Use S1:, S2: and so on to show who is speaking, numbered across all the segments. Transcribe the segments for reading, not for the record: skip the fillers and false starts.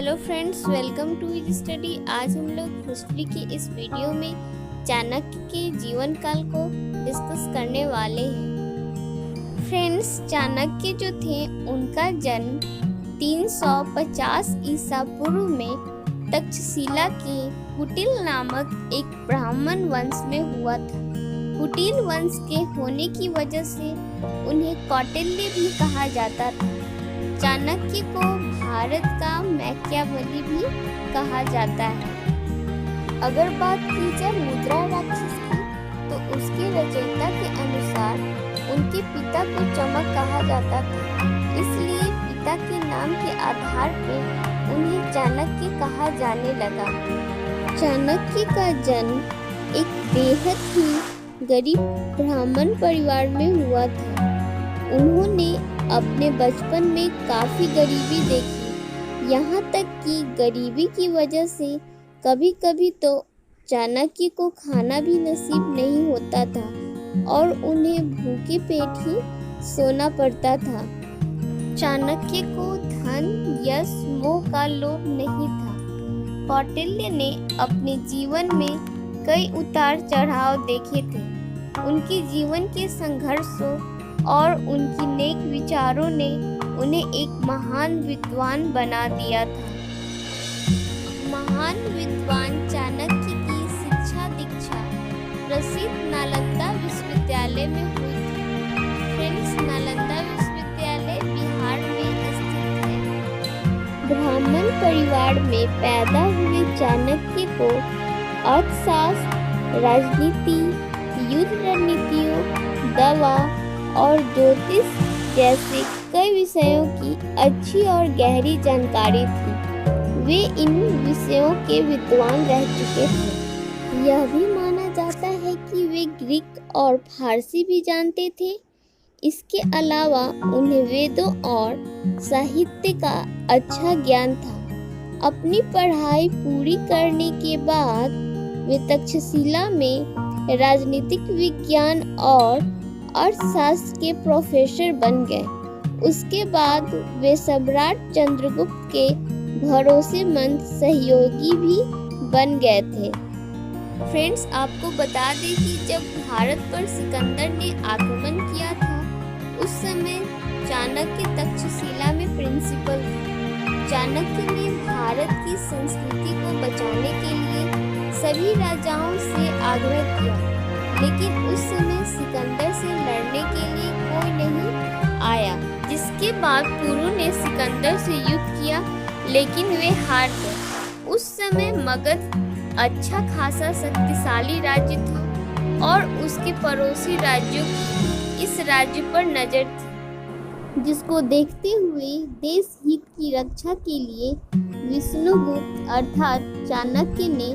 S1: Hello friends, welcome two is study. आज हम लोग हिस्ट्री की इस वीडियो में चाणक्य के जीवन काल को डिस्कस करने वाले हैं। फ्रेंड्स, चाणक्य जो थे उनका जन्म 350 ईसा पूर्व में तक्षशिला के कुटिल नामक एक ब्राह्मण वंश में हुआ था। कुटिल वंश के होने की वजह से उन्हें कौटिल्य भी कहा जाता था। चाणक्य को भारत का मैकियावेली भी कहा जाता है। अगर बात की जाए मुद्रा राक्षस की, तो उसके रचयिता के अनुसार उनके पिता को चमक कहा जाता था, इसलिए पिता के नाम के आधार पर उन्हें चाणक्य कहा जाने लगा। चाणक्य का जन्म एक बेहद ही गरीब ब्राह्मण परिवार में हुआ था। उन्होंने अपने बचपन में काफी गरीबी देखी, यहाँ तक कि गरीबी की वजह से कभी कभी तो चाणक्य को खाना भी नसीब नहीं होता था और उन्हें भूखे पेट ही सोना पड़ता था। चाणक्य को धन, यश, मोह का लोभ नहीं था। कौटिल्य ने अपने जीवन में कई उतार चढ़ाव देखे थे। उनके जीवन के संघर्षों और उनकी नेक विचारों ने उन्हें एक महान विद्वान बना दिया था। महान विद्वान चाणक्य की शिक्षा दीक्षा प्रसिद्ध नालंदा विश्वविद्यालय में हुई थी। फ्रेंड्स, नालंदा विश्वविद्यालय बिहार में स्थित है। ब्राह्मण परिवार में पैदा हुए चाणक्य को अर्थशास्त्र, राजनीति, युद्ध रणनीतियों, दवा और ज्योतिष जैसे कई विषयों की अच्छी और गहरी जानकारी थी। वे इन विषयों के विद्वान रह चुके थे। यह भी माना जाता है कि वे ग्रीक और फारसी भी जानते थे। इसके अलावा उन्हें वेदों और साहित्य का अच्छा ज्ञान था। अपनी पढ़ाई पूरी करने के बाद वे तक्षशिला में राजनीतिक विज्ञान और अर्थशास्त्र के प्रोफेसर बन गए। उसके बाद वे सम्राट चंद्रगुप्त के भरोसेमंद सहयोगी भी बन गए थे। फ्रेंड्स, आपको बता दें कि जब भारत पर सिकंदर ने आक्रमण किया था, उस समय चाणक्य तक्षशिला में प्रिंसिपल थे। चाणक्य ने भारत की संस्कृति को बचाने के लिए सभी राजाओं से आग्रह किया, लेकिन उस समय सिकंदर से लड़ने के लिए कोई नहीं आया। जिसके बाद पुरु ने सिकंदर से युद्ध किया, लेकिन वे हार गए। उस समय मगध अच्छा खासा शक्तिशाली राज्य था और उसके पड़ोसी राज्यों की इस राज्य पर नजर थी, जिसको देखते हुए देश हित की रक्षा के लिए विष्णुगुप्त अर्थात चाणक्य ने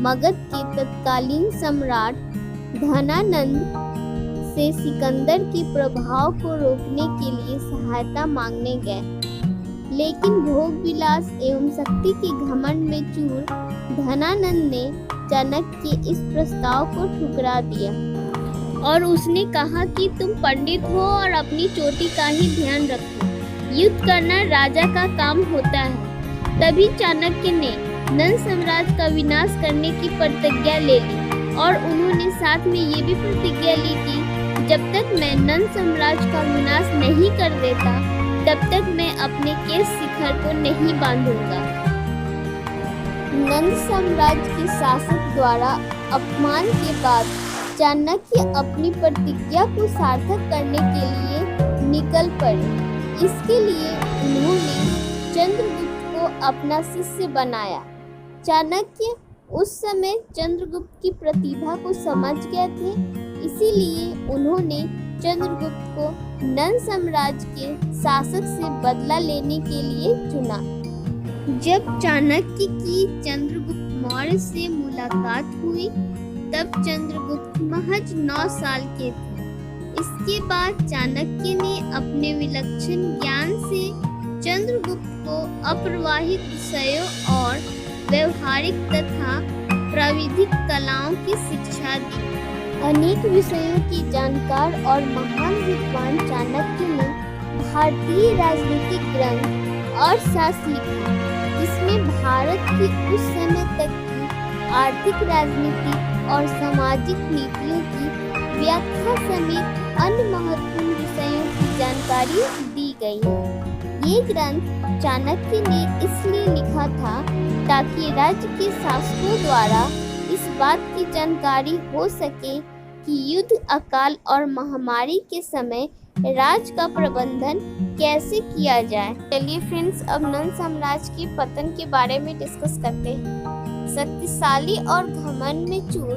S1: मगध के तत्कालीन सम्राट धनानंद से सिकंदर के प्रभाव को रोकने के लिए सहायता मांगने गए। लेकिन भोग विलास एवं शक्ति के घमंड में चूर धनानंद ने चाणक्य के इस प्रस्ताव को ठुकरा दिया और उसने कहा कि तुम पंडित हो और अपनी चोटी का ही ध्यान रखो, युद्ध करना राजा का काम होता है। तभी चाणक्य ने नंद साम्राज्य का विनाश करने की प्रतिज्ञा ले ली और उन्होंने साथ में ये भी प्रतिज्ञा ली कि जब तक मैं नंद साम्राज्य का विनाश नहीं कर देता, तब तक मैं अपने केश शिखर को नहीं बांधूंगा। नंद साम्राज्य के शासक द्वारा अपमान के बाद चाणक्य अपनी प्रतिज्ञा को सार्थक करने के लिए निकल पड़े। इसके लिए उन्होंने चंद्रगुप्त को अपना शिष्य बनाया। चाणक्य उस समय चंद्रगुप्त की प्रतिभा को समझ गए थे, इसीलिए उन्होंने चंद्रगुप्त को नंद साम्राज्य के शासक से बदला लेने के लिए चुना। जब चाणक्य की चंद्रगुप्त मौर्य से मुलाकात हुई, तब चंद्रगुप्त महज 9 साल के थे। इसके बाद चाणक्य ने अपने विलक्षण ज्ञान से चंद्रगुप्त को अप्रवाहित विषयों और व्यवहारिक तथा प्राविधिक कलाओं की शिक्षा दी। अनेक विषयों की जानकार और महान विद्वान चाणक्य ने भारतीय राजनीतिक ग्रंथ अर्थशास्त्र लिखा, जिसमें जिसमें भारत की उस समय तक की आर्थिक, राजनीतिक और सामाजिक नीतियों की व्याख्या समेत अन्य महत्वपूर्ण विषयों की जानकारी दी गई है। ये ग्रंथ चाणक्य ने इसलिए लिखा था ताकि राज्य के शासकों द्वारा इस बात की जानकारी हो सके कि युद्ध, अकाल और महामारी के समय राज्य का प्रबंधन कैसे किया जाए। चलिए फ्रेंड्स, अब नंद साम्राज्य के पतन के बारे में डिस्कस करते हैं। शक्तिशाली और घमंड में चूर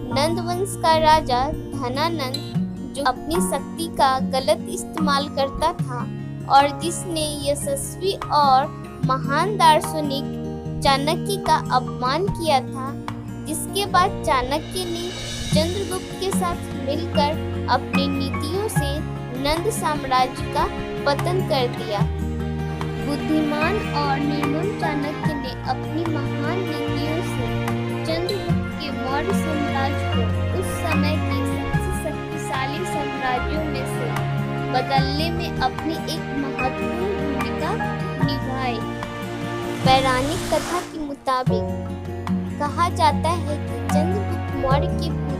S1: नंद वंश का राजा धनानंद, जो अपनी शक्ति का गलत इस्तेमाल करता था और जिसने यशस्वी और महान दार्शनिक चाणक्य का अपमान किया था, जिसके बाद चाणक्य ने चंद्रगुप्त के साथ मिलकर अपनी नीतियों से नंद साम्राज्य का पतन कर दिया। बुद्धिमान और निर्मम चाणक्य ने अपनी महान नीतियों से चंद्रगुप्त के मौर्य साम्राज्य को उस समय के सबसे शक्तिशाली साम्राज्यों में से बदलने में अपनी एक महत्वपूर्ण भूमिका निभाई। पौराणिक कथा के मुताबिक कहा जाता है कि चंद्रगुप्त मौर्य के पुत्र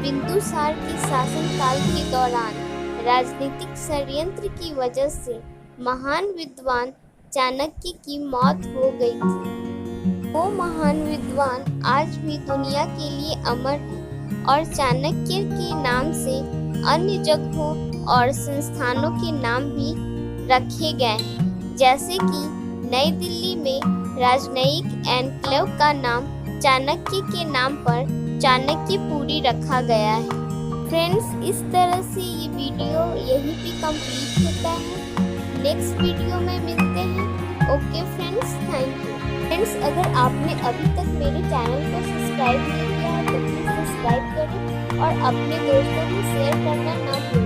S1: बिंदुसार के शासनकाल के दौरान राजनीतिक षड्यंत्र की वजह से महान विद्वान चाणक्य की मौत हो गई थी। वो महान विद्वान आज भी दुनिया के लिए अमर है और चाणक्य के नाम से अन्य जगहों और संस्थानों के नाम भी रखे गए हैं, जैसे कि नई दिल्ली में राजनयिक एनक्लेव का नाम चाणक्य के नाम पर चाणक्यपुरी रखा गया है। फ्रेंड्स, इस तरह से ये वीडियो यहीं पे कंप्लीट होता है। नेक्स्ट वीडियो में मिलते हैं। Okay friends, thank you. Friends, अगर आपने अभी तक मेरे चैनल को सब्सक्राइब नहीं किया है तो प्लीज़ सब्सक्राइब करें और अपने दोस्तों में शेयर करना ना भूलें।